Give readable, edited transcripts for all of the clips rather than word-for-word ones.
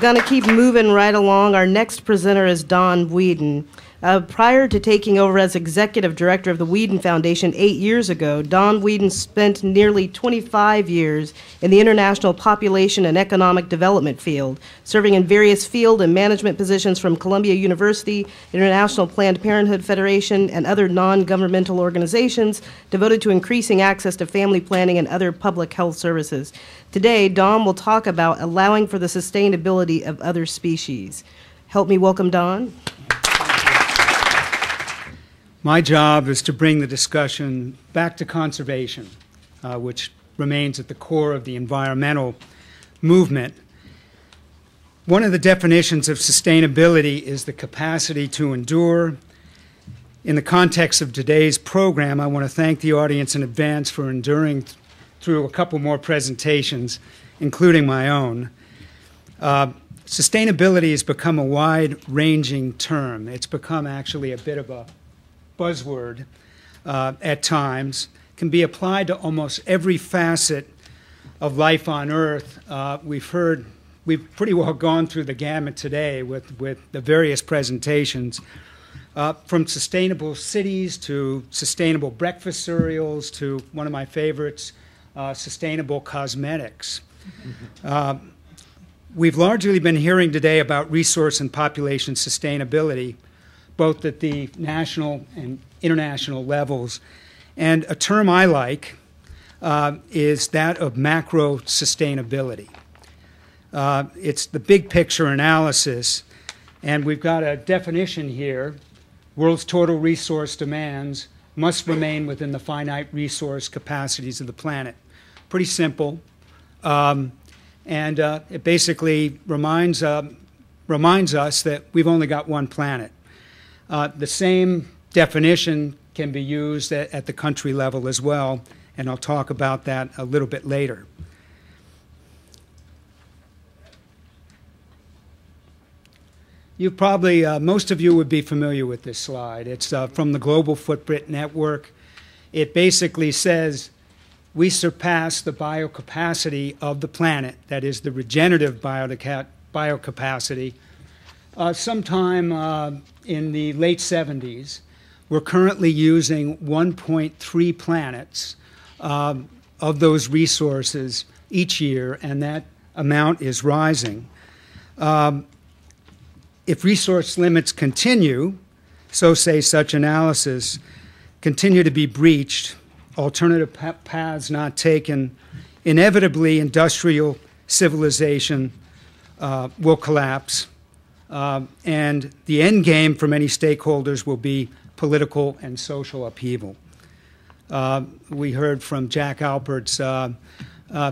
going to keep moving right along. Our next presenter is Don Weeden. Prior to taking over as executive director of the Weeden Foundation 8 years ago, Don Weeden spent nearly 25 years in the international population and economic development field, serving in various field and management positions from Columbia University, International Planned Parenthood Federation, and other non-governmental organizations devoted to increasing access to family planning and other public health services. Today, Don will talk about allowing for the sustainability of other species. Help me welcome Don. My job is to bring the discussion back to conservation, which remains at the core of the environmental movement. One of the definitions of sustainability is the capacity to endure. In the context of today's program, I want to thank the audience in advance for enduring through a couple more presentations, including my own. Sustainability has become a wide-ranging term. It's become actually a bit of a buzzword at times, can be applied to almost every facet of life on Earth. We've pretty well gone through the gamut today with the various presentations, from sustainable cities to sustainable breakfast cereals to one of my favorites, sustainable cosmetics. We've largely been hearing today about resource and population sustainability, both at the national and international levels. And a term I like is that of macro sustainability. It's the big picture analysis, and we've got a definition here. World's total resource demands must remain within the finite resource capacities of the planet. Pretty simple, and it basically reminds us that we've only got one planet. The same definition can be used at the country level as well, and I'll talk about that a little bit later. You probably, most of you would be familiar with this slide. It's from the Global Footprint Network. It basically says we surpass the biocapacity of the planet, that is the regenerative biocapacity, sometime in the late 70s. We're currently using 1.3 planets of those resources each year, and that amount is rising. If resource limits continue, so say such analysis, continue to be breached, alternative paths not taken, inevitably industrial civilization will collapse. And the end game for many stakeholders will be political and social upheaval. We heard from Jack Alpert's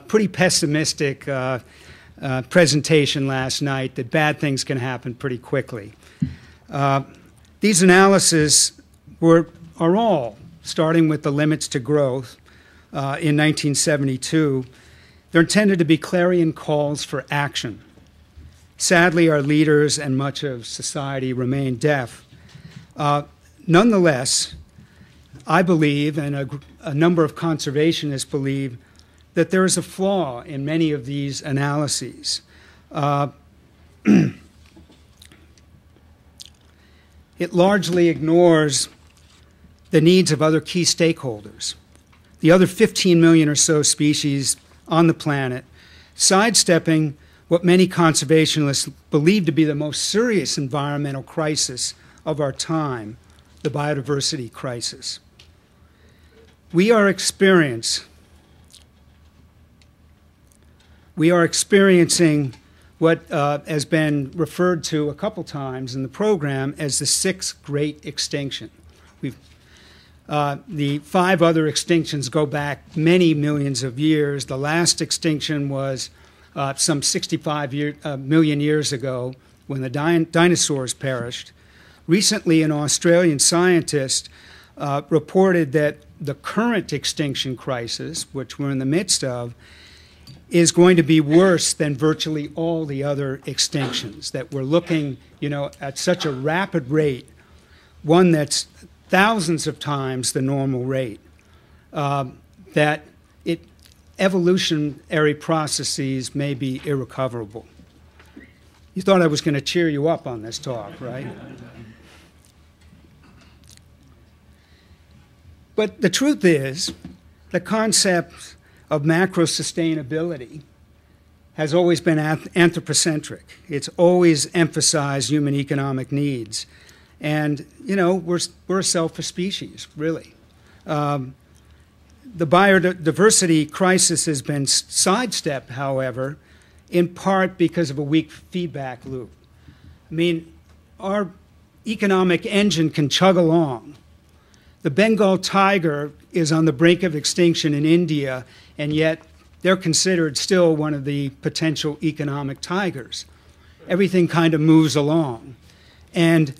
pretty pessimistic presentation last night that bad things can happen pretty quickly. These analyses are all, starting with the limits to growth in 1972, they're intended to be clarion calls for action. Sadly, our leaders and much of society remain deaf. Nonetheless, I believe, and a number of conservationists believe, that there is a flaw in many of these analyses. It largely ignores the needs of other key stakeholders, the other 15 million or so species on the planet, sidestepping what many conservationists believe to be the most serious environmental crisis of our time, the biodiversity crisis. We are experiencing what has been referred to a couple times in the program as the sixth great extinction. The 5 other extinctions go back many millions of years. The last extinction was some 65 million years ago when the dinosaurs perished. Recently, an Australian scientist reported that the current extinction crisis, which we're in the midst of, is going to be worse than virtually all the other extinctions, that we're looking, at such a rapid rate, one that's thousands of times the normal rate, that evolutionary processes may be irrecoverable. You thought I was going to cheer you up on this talk, right? But the truth is, the concept of macro sustainability has always been anthropocentric. It's always emphasized human economic needs. And, you know, we're a selfish species, really. The biodiversity crisis has been sidestepped, however, in part because of a weak feedback loop. I mean, our economic engine can chug along. The Bengal tiger is on the brink of extinction in India, and yet they're considered still one of the potential economic tigers. Everything kind of moves along. And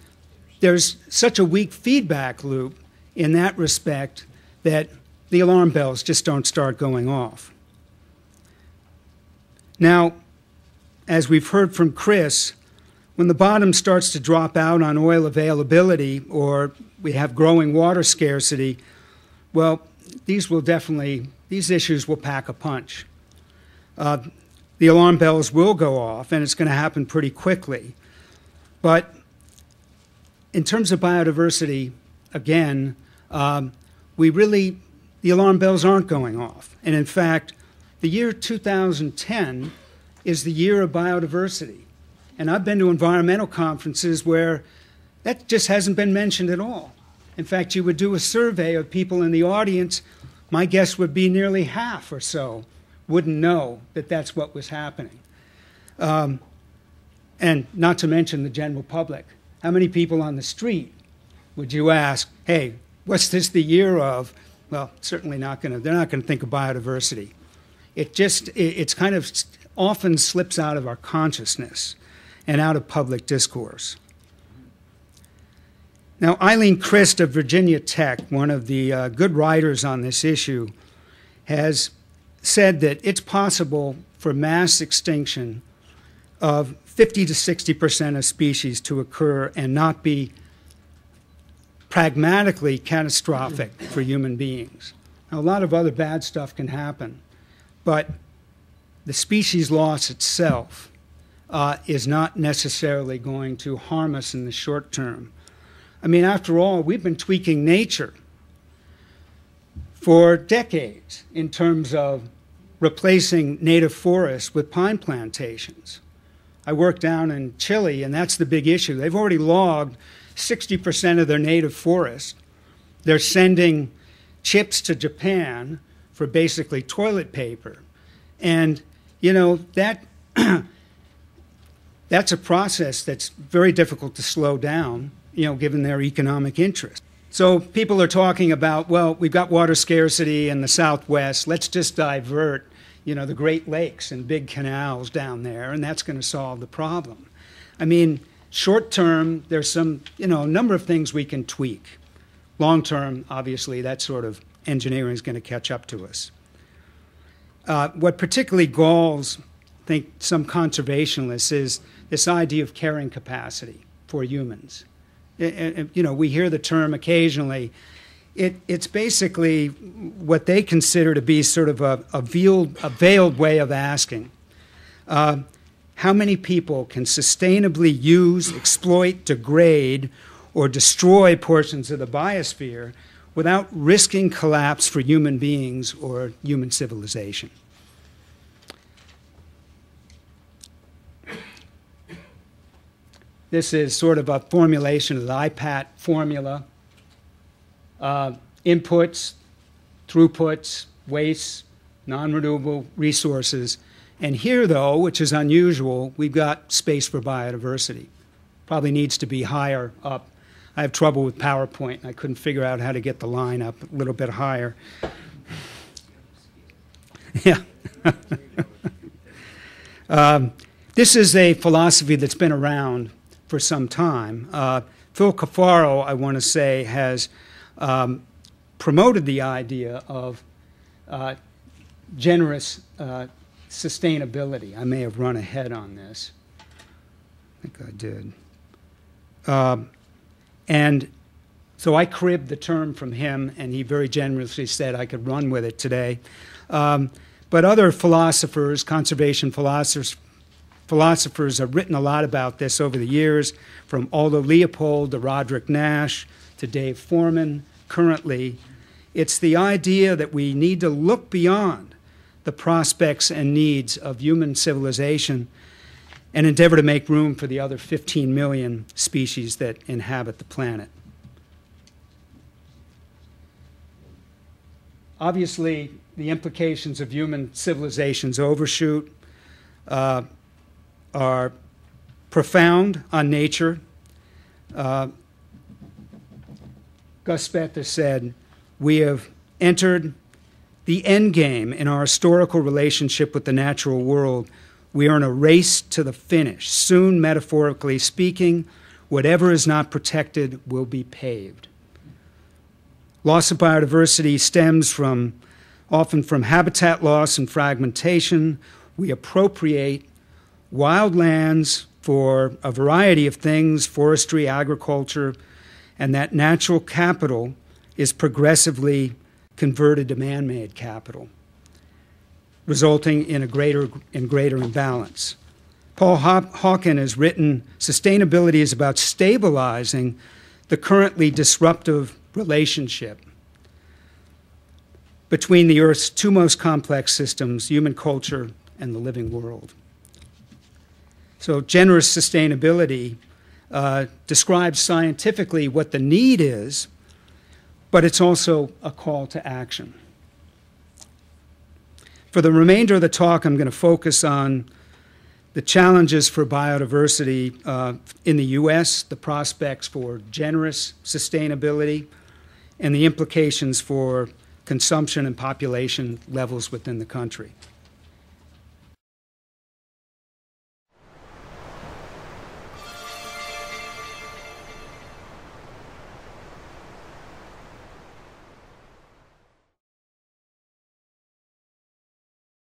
there's such a weak feedback loop in that respect that the alarm bells just don't start going off. Now, as we've heard from Chris, when the bottom starts to drop out on oil availability or we have growing water scarcity, well, these issues will pack a punch. The alarm bells will go off, and it's going to happen pretty quickly. But in terms of biodiversity, again, the alarm bells aren't going off. And in fact, the year 2010 is the year of biodiversity. And I've been to environmental conferences where that just hasn't been mentioned at all. In fact, you would do a survey of people in the audience, my guess would be nearly half or so wouldn't know that that's what was happening. And not to mention the general public. How many people on the street would you ask, hey, what's this the year of? Well, certainly they're not going to think of biodiversity. It's kind of often slips out of our consciousness and out of public discourse. Now, Eileen Christ of Virginia Tech, one of the good writers on this issue, has said that it's possible for mass extinction of 50 to 60% of species to occur and not be pragmatically catastrophic for human beings. Now, a lot of other bad stuff can happen, but the species loss itself is not necessarily going to harm us in the short term. I mean, after all, we've been tweaking nature for decades in terms of replacing native forests with pine plantations. I work down in Chile, and that's the big issue. They've already logged 60% of their native forest. They're sending chips to Japan for basically toilet paper. And, you know, that's a process that's very difficult to slow down, you know, given their economic interest. So people are talking about, well, we've got water scarcity in the Southwest. Let's just divert, you know, the Great Lakes and big canals down there, and that's going to solve the problem. I mean, short term, there's some, you know, a number of things we can tweak. Long term, obviously, that sort of engineering is going to catch up to us. What particularly galls, I think, some conservationists is this idea of carrying capacity for humans. You know, we hear the term occasionally. It's basically what they consider to be sort of a veiled way of asking how many people can sustainably use, exploit, degrade, or destroy portions of the biosphere without risking collapse for human beings or human civilization. This is sort of a formulation of the IPAT formula. Inputs, throughputs, wastes, non-renewable resources. And here, though, which is unusual, we've got space for biodiversity. Probably needs to be higher up. I have trouble with PowerPoint, and I couldn't figure out how to get the line up a little bit higher. Yeah. This is a philosophy that's been around for some time. Phil Cafaro, I want to say, has promoted the idea of generous sustainability. I may have run ahead on this. I think I did. And so I cribbed the term from him, and he very generously said I could run with it today. But other philosophers, conservation philosophers philosophers have written a lot about this over the years, from Aldo Leopold to Roderick Nash to Dave Foreman currently. It's the idea that we need to look beyond the prospects and needs of human civilization and endeavor to make room for the other 15 million species that inhabit the planet. Obviously, the implications of human civilization's overshoot are profound on nature. Gus Spether said, "We have entered the end game in our historical relationship with the natural world. We are in a race to the finish. Soon, metaphorically speaking, whatever is not protected will be paved." Loss of biodiversity stems often from habitat loss and fragmentation. We appropriate wild lands for a variety of things, forestry, agriculture, and that natural capital is progressively converted to man-made capital, resulting in a greater imbalance. Paul Hawken has written, "Sustainability is about stabilizing the currently disruptive relationship between the Earth's two most complex systems, human culture and the living world." So generous sustainability describes scientifically what the need is, but it's also a call to action. For the remainder of the talk, I'm going to focus on the challenges for biodiversity in the U.S., the prospects for generous sustainability, and the implications for consumption and population levels within the country.